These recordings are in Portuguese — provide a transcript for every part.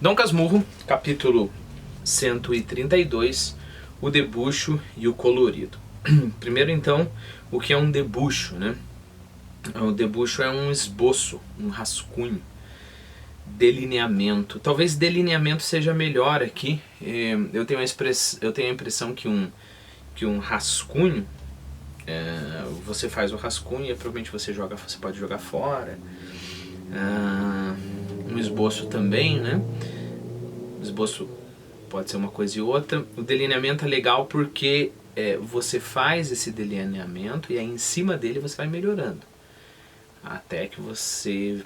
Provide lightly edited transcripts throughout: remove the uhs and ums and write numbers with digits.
Dom Casmurro, capítulo 132, o debuxo e o colorido. Primeiro então, o que é um debuxo, né? O debuxo é um esboço, um rascunho, delineamento. Talvez delineamento seja melhor aqui. Eu tenho a impressão que um rascunho, você faz o rascunho e provavelmente você pode jogar fora. Um esboço também, né? O esboço pode ser uma coisa e outra. O delineamento é legal porque você faz esse delineamento e aí em cima dele você vai melhorando. Até que você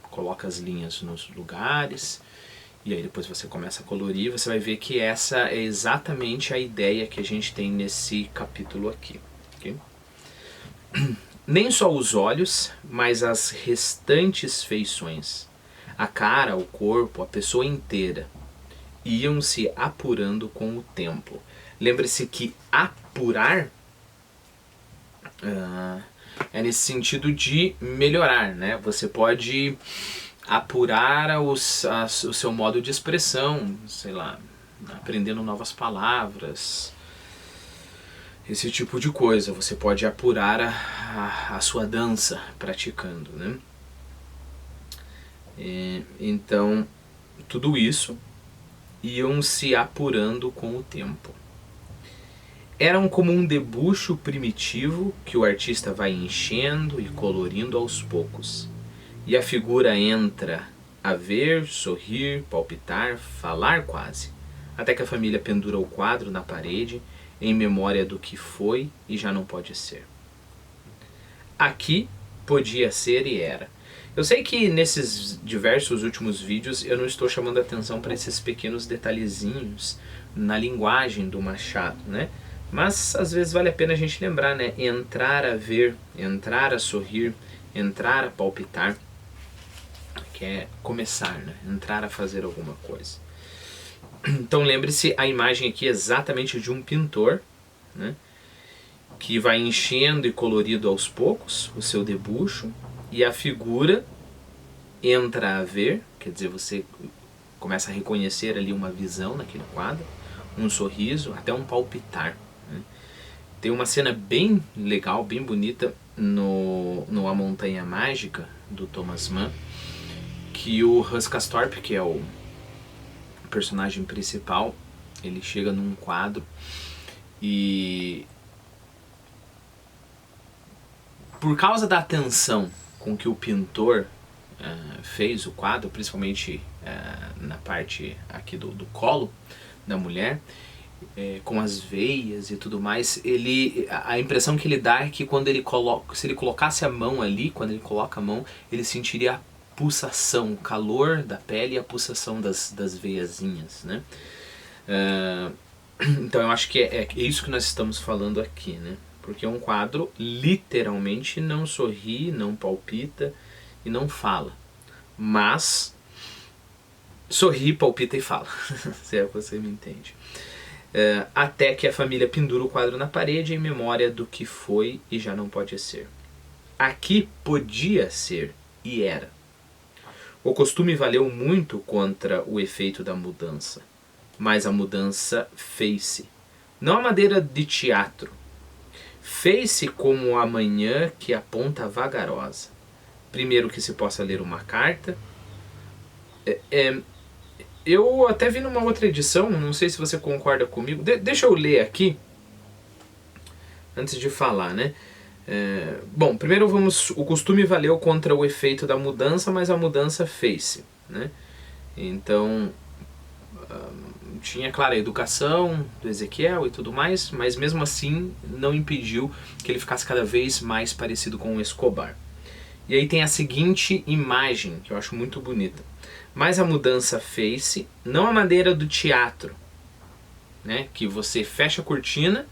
coloca as linhas nos lugares e aí depois você começa a colorir. Você vai ver que essa é exatamente a ideia que a gente tem nesse capítulo aqui. Okay? Nem só os olhos, mas as restantes feições, a cara, o corpo, a pessoa inteira, iam se apurando com o tempo. Lembre-se que apurar é nesse sentido de melhorar, né? Você pode apurar o seu modo de expressão, sei lá, aprendendo novas palavras, esse tipo de coisa. Você pode apurar a sua dança praticando, né? Então, tudo isso iam se apurando com o tempo. Eram como um debuxo primitivo que o artista vai enchendo e colorindo aos poucos. E a figura entra a ver, sorrir, palpitar, falar quase, até que a família pendura o quadro na parede em memória do que foi e já não pode ser. Aqui podia ser e era. Eu sei que nesses diversos últimos vídeos eu não estou chamando atenção para esses pequenos detalhezinhos na linguagem do Machado, né? Mas às vezes vale a pena a gente lembrar, né? Entrar a ver, entrar a sorrir, entrar a palpitar, que é começar, né? Entrar a fazer alguma coisa. Então lembre-se, a imagem aqui é exatamente de um pintor, né? Que vai enchendo e colorido aos poucos o seu debuxo, e a figura entra a ver, quer dizer, você começa a reconhecer ali uma visão naquele quadro, um sorriso, até um palpitar. Né? Tem uma cena bem legal, bem bonita no A Montanha Mágica, do Thomas Mann, que o Russ Castorp, que é o personagem principal, ele chega num quadro e por causa da atenção com que o pintor fez o quadro, principalmente na parte aqui do colo da mulher, com as veias e tudo mais, a impressão que ele dá é que quando se ele colocasse a mão ali, quando ele coloca a mão, ele sentiria a pulsação, o calor da pele e a pulsação das veiazinhas, né? Então eu acho que é isso que nós estamos falando aqui, né? Porque um quadro literalmente não sorri, não palpita e não fala. Mas sorri, palpita e fala. Se é que você me entende. Até que a família pendura o quadro na parede em memória do que foi e já não pode ser. Aqui podia ser e era. O costume valeu muito contra o efeito da mudança. Mas a mudança fez-se. Não a maneira de teatro. Fez-se como a manhã que aponta vagarosa. Primeiro que se possa ler uma carta. Eu até vi numa outra edição, não sei se você concorda comigo. Deixa eu ler aqui, antes de falar, né? Bom, primeiro o costume valeu contra o efeito da mudança, mas a mudança fez-se, né? Então, tinha, claro, a educação do Ezequiel e tudo mais, mas mesmo assim não impediu que ele ficasse cada vez mais parecido com o Escobar. E aí tem a seguinte imagem, que eu acho muito bonita. Mas a mudança fez-se, não a maneira do teatro, né? Que você fecha a cortina,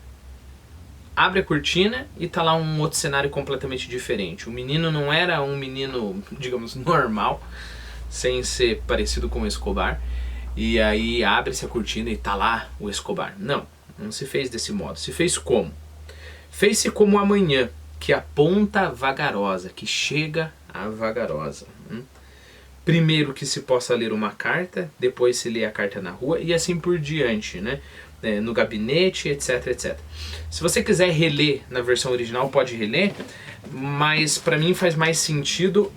abre a cortina e tá lá um outro cenário completamente diferente. O menino não era um menino, digamos, normal, sem ser parecido com o Escobar. E aí abre-se a cortina e tá lá o Escobar. Não se fez desse modo. Se fez como? Fez-se como a manhã, que aponta vagarosa, que chega a vagarosa. Primeiro que se possa ler uma carta, depois se lê a carta na rua e assim por diante, né? No gabinete, etc, etc. Se você quiser reler na versão original, pode reler, mas para mim faz mais sentido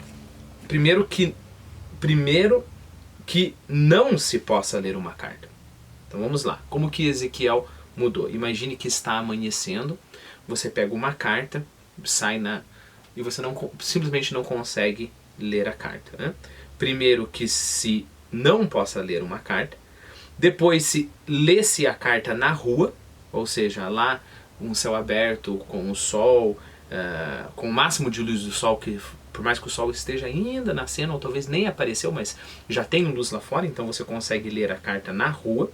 primeiro que não se possa ler uma carta. Então vamos lá. Como que Ezequiel mudou? Imagine que está amanhecendo, você pega uma carta, sai e você simplesmente não consegue ler a carta, né? Primeiro que se não possa ler uma carta, depois se lê-se a carta na rua, ou seja, lá um céu aberto com o sol, com o máximo de luz do sol, que por mais que o sol esteja ainda nascendo, ou talvez nem apareceu, mas já tem luz lá fora, então você consegue ler a carta na rua,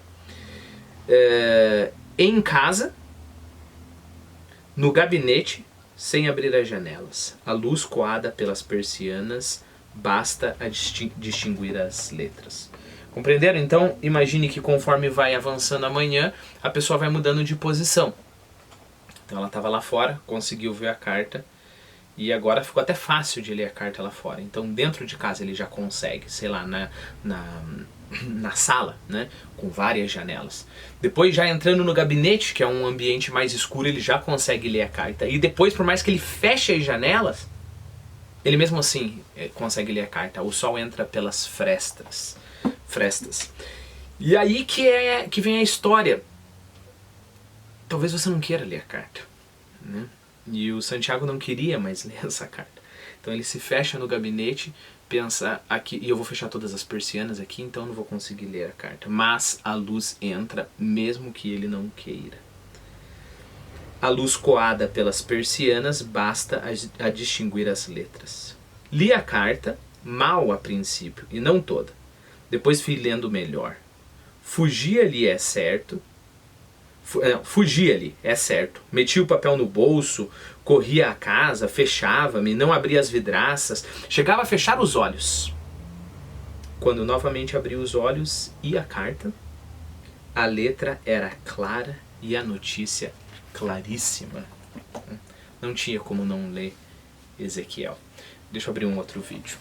em casa, no gabinete, sem abrir as janelas, a luz coada pelas persianas, basta a distinguir as letras. Compreenderam? Então, imagine que conforme vai avançando a manhã, a pessoa vai mudando de posição. Então ela estava lá fora, conseguiu ver a carta, e agora ficou até fácil de ler a carta lá fora. Então dentro de casa ele já consegue, sei lá, na sala, né, com várias janelas. Depois já entrando no gabinete, que é um ambiente mais escuro, ele já consegue ler a carta. E depois, por mais que ele feche as janelas, ele mesmo assim consegue ler a carta. O sol entra pelas frestas. E aí que vem a história. Talvez você não queira ler a carta, né? E o Santiago não queria mais ler essa carta. Então ele se fecha no gabinete, pensa aqui, e eu vou fechar todas as persianas aqui, então não vou conseguir ler a carta. Mas a luz entra, mesmo que ele não queira. A luz coada pelas persianas basta a distinguir as letras. Li a carta, mal a princípio, e não toda. Depois fui lendo melhor. Fugia-lhe, é certo. Metia o papel no bolso, corria a casa, fechava-me, não abria as vidraças, chegava a fechar os olhos. Quando novamente abri os olhos e a carta, a letra era clara e a notícia claríssima. Não tinha como não ler Ezequiel. Deixa eu abrir um outro vídeo.